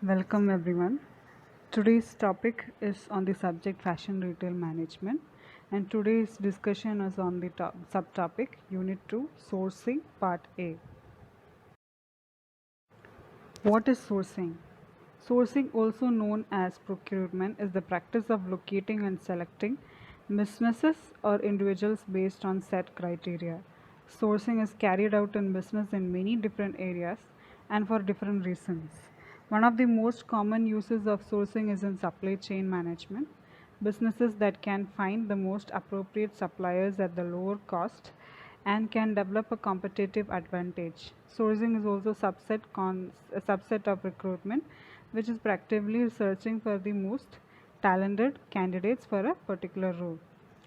Welcome everyone. Today's topic is on the subject fashion retail management, and today's discussion is on the subtopic Unit 2 Sourcing Part A. What is sourcing? Sourcing, also known as procurement, is the practice of locating and selecting businesses or individuals based on set criteria. Sourcing is carried out in business in many different areas and for different reasons. One of the most common uses of sourcing is in supply chain management. Businesses that can find the most appropriate suppliers at the lower cost and can develop a competitive advantage. Sourcing is also a subset of recruitment, which is practically searching for the most talented candidates for a particular role.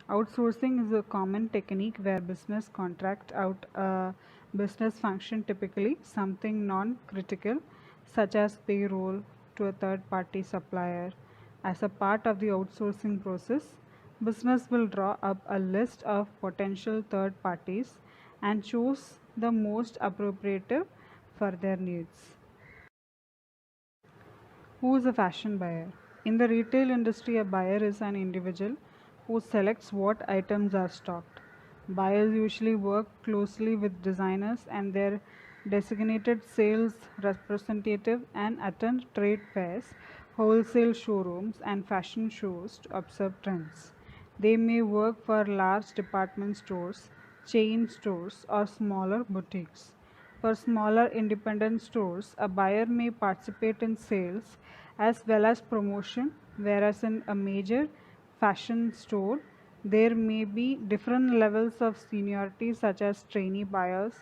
Outsourcing is a common technique where business contract out a business function, typically something non-critical such as payroll, to a third-party supplier. As a part of the outsourcing process, business will draw up a list of potential third parties and choose the most appropriate for their needs. Who is a fashion buyer? In the retail industry, a buyer is an individual who selects what items are stocked. Buyers usually work closely with designers and their designated sales representative and attend trade fairs, wholesale showrooms, and fashion shows to observe trends. They may work for large department stores, chain stores, or smaller boutiques. For smaller independent stores, a buyer may participate in sales as well as promotion, whereas in a major fashion store, there may be different levels of seniority, such as trainee buyers,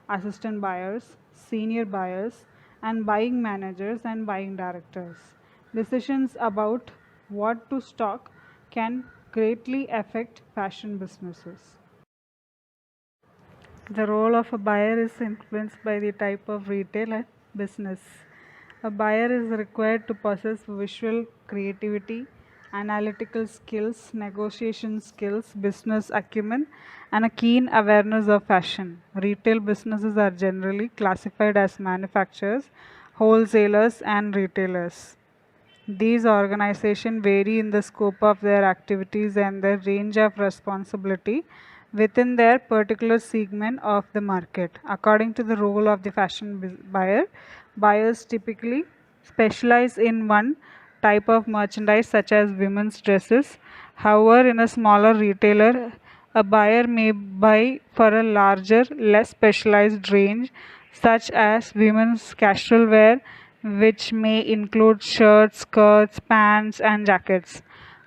assistant buyers, senior buyers, and buying managers and buying directors. Decisions about what to stock can greatly affect fashion businesses. The role of a buyer is influenced by the type of retail and business. A buyer is required to possess visual creativity, analytical skills, negotiation skills, business acumen, and a keen awareness of fashion. Retail businesses are generally classified as manufacturers, wholesalers, and retailers. These organizations vary in the scope of their activities and their range of responsibility within their particular segment of the market. According to the role of the fashion buyer, buyers typically specialize in one type of merchandise, such as women's dresses. However, in a smaller retailer, a buyer may buy for a larger, less specialized range, such as women's casual wear, which may include shirts, skirts, pants, and jackets.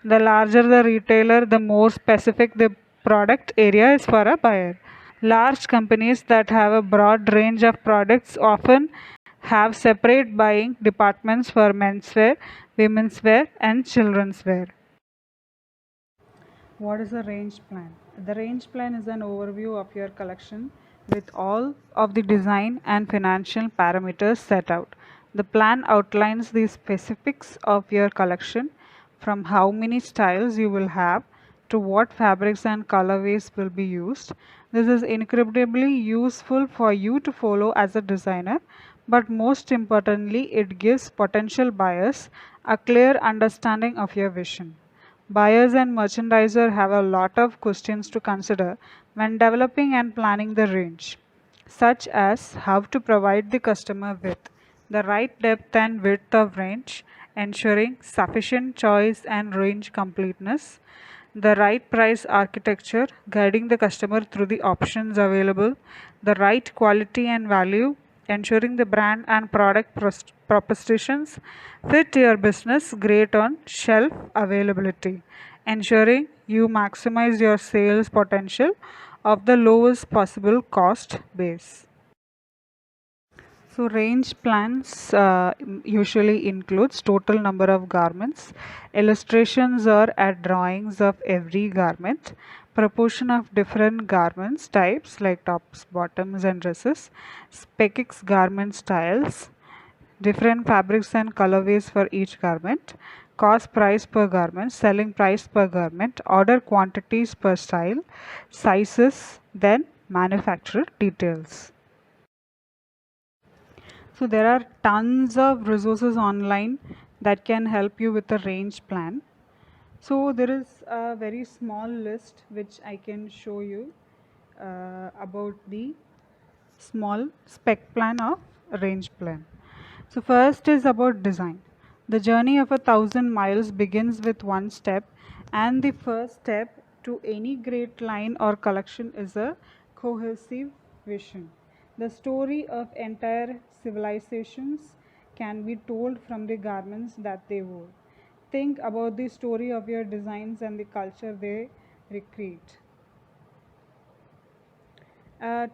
The larger the retailer, the more specific the product area is for a buyer. Large companies that have a broad range of products often have separate buying departments for menswear, women's wear, and children's wear. What is a range plan? The range plan is an overview of your collection with all of the design and financial parameters set out. The plan outlines the specifics of your collection, from how many styles you will have to what fabrics and colorways will be used. This is incredibly useful for you to follow as a designer, but most importantly, it gives potential buyers a clear understanding of your vision. Buyers and merchandiser have a lot of questions to consider when developing and planning the range, such as how to provide the customer with the right depth and width of range, ensuring sufficient choice and range completeness, the right price architecture, guiding the customer through the options available, the right quality and value, ensuring the brand and product propositions fit your business, great on shelf availability, ensuring you maximize your sales potential of the lowest possible cost base. So range plans usually includes total number of garments, illustrations or add drawings of every garment, proportion of different garments types like tops, bottoms and dresses, specific garment styles, different fabrics and colorways for each garment, cost price per garment, selling price per garment, order quantities per style, sizes, then manufacturer details. So there are tons of resources online that can help you with a range plan. So there is a very small list which I can show you about the small spec plan of range plan. So first is about design. The journey of 1,000 miles begins with one step, and the first step to any great line or collection is a cohesive vision. The story of entire civilizations can be told from the garments that they wore. Think about the story of your designs and the culture they recreate. A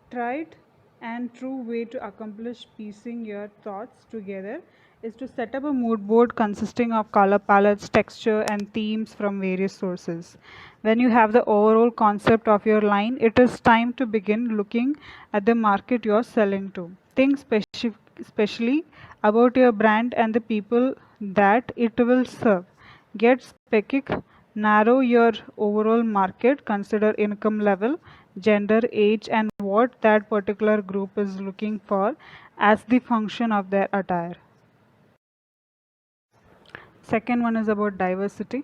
tried and true way to accomplish piecing your thoughts together is to set up a mood board consisting of color palettes, texture, and themes from various sources. When you have the overall concept of your line, it is time to begin looking at the market you're selling to. Think especially about your brand and the people that it will serve. Get specific, narrow your overall market, consider income level, gender, age, and what that particular group is looking for as the function of their attire. Second one is about diversity.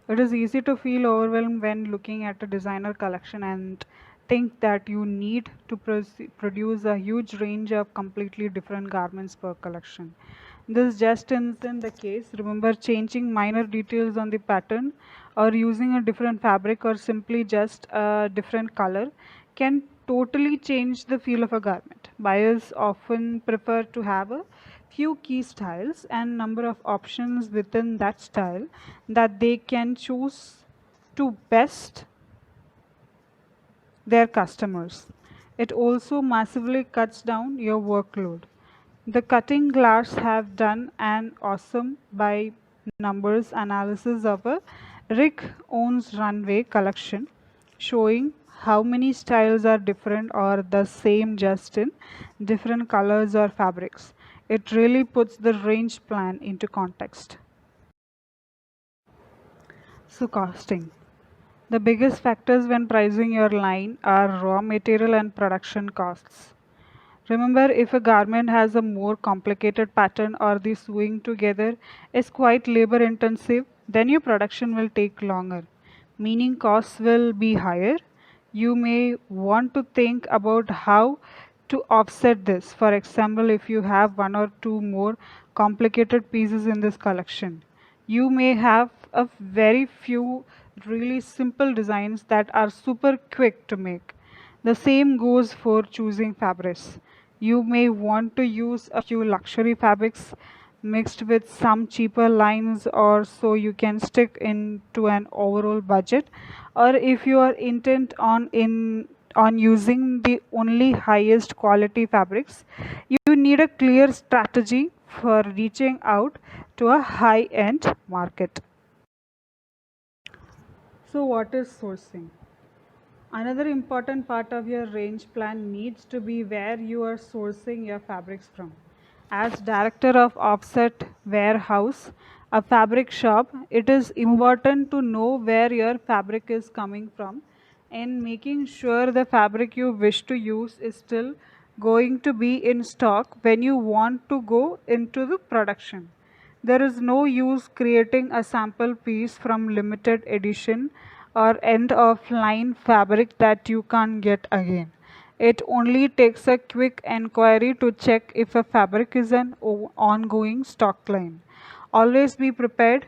It is easy to feel overwhelmed when looking at a designer collection and think that you need to produce a huge range of completely different garments per collection. This just isn't the case. Remember, changing minor details on the pattern or using a different fabric or simply just a different color can totally change the feel of a garment. Buyers often prefer to have a few key styles and number of options within that style that they can choose to best their customers. It also massively cuts down your workload. The Cutting Glass have done an awesome by numbers analysis of a Rick Owens runway collection, showing how many styles are different or the same just in different colors or fabrics. It really puts the range plan into context. So, costing. The biggest factors when pricing your line are raw material and production costs. Remember, if a garment has a more complicated pattern or the sewing together is quite labor intensive, then your production will take longer, meaning costs will be higher. You may want to think about how to offset this. For example, if you have one or two more complicated pieces in this collection, you may have a very few really simple designs that are super quick to make. The same goes for choosing fabrics. You may want to use a few luxury fabrics mixed with some cheaper lines or so you can stick into an overall budget, or if you are intent on using the only highest quality fabrics, you need a clear strategy for reaching out to a high end market. So what is sourcing? Another important part of your range plan needs to be where you are sourcing your fabrics from. As director of offset warehouse, a fabric shop, it is important to know where your fabric is coming from and making sure the fabric you wish to use is still going to be in stock when you want to go into the production. There is no use creating a sample piece from limited edition or end of line fabric that you can't get again. It only takes a quick enquiry to check if a fabric is an ongoing stock line. Always be prepared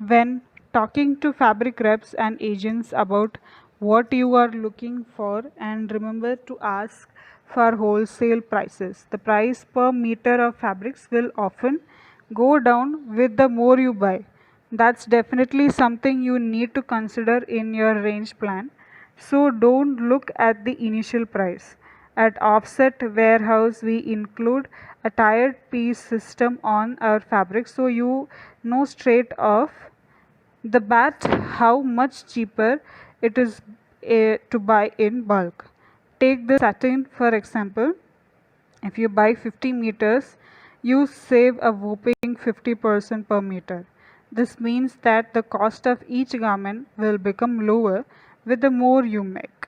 when talking to fabric reps and agents about what you are looking for, and remember to ask for wholesale prices. The price per meter of fabrics will often go down with the more you buy. That's definitely something you need to consider in your range plan. So don't look at the initial price. At Offset Warehouse, we include a tiered piece system on our fabric so you know straight off the bat how much cheaper it is to buy in bulk. Take the satin for example. If you buy 50 meters, you save a whopping 50% per meter. This means that the cost of each garment will become lower with the more you make.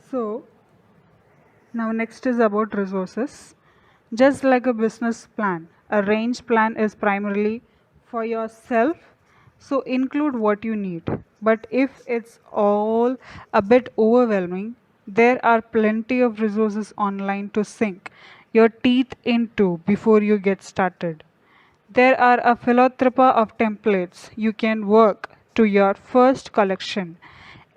So, now next is about resources. Just like a business plan, a range plan is primarily for yourself, so include what you need. But if it's all a bit overwhelming, there are plenty of resources online to sink your teeth into before you get started. There are a philanthropy of templates you can work to your first collection,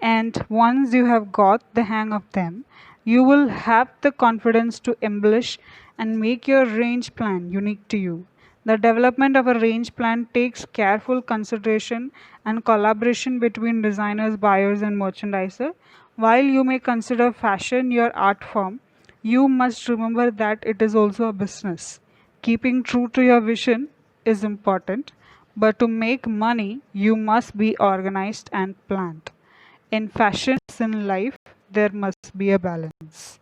and once you have got the hang of them, you will have the confidence to embellish and make your range plan unique to you. The development of a range plan takes careful consideration and collaboration between designers, buyers, and merchandiser. While you may consider fashion your art form, you must remember that it is also a business. Keeping true to your vision is important, but to make money, you must be organized and planned. In fashion, as in life, there must be a balance.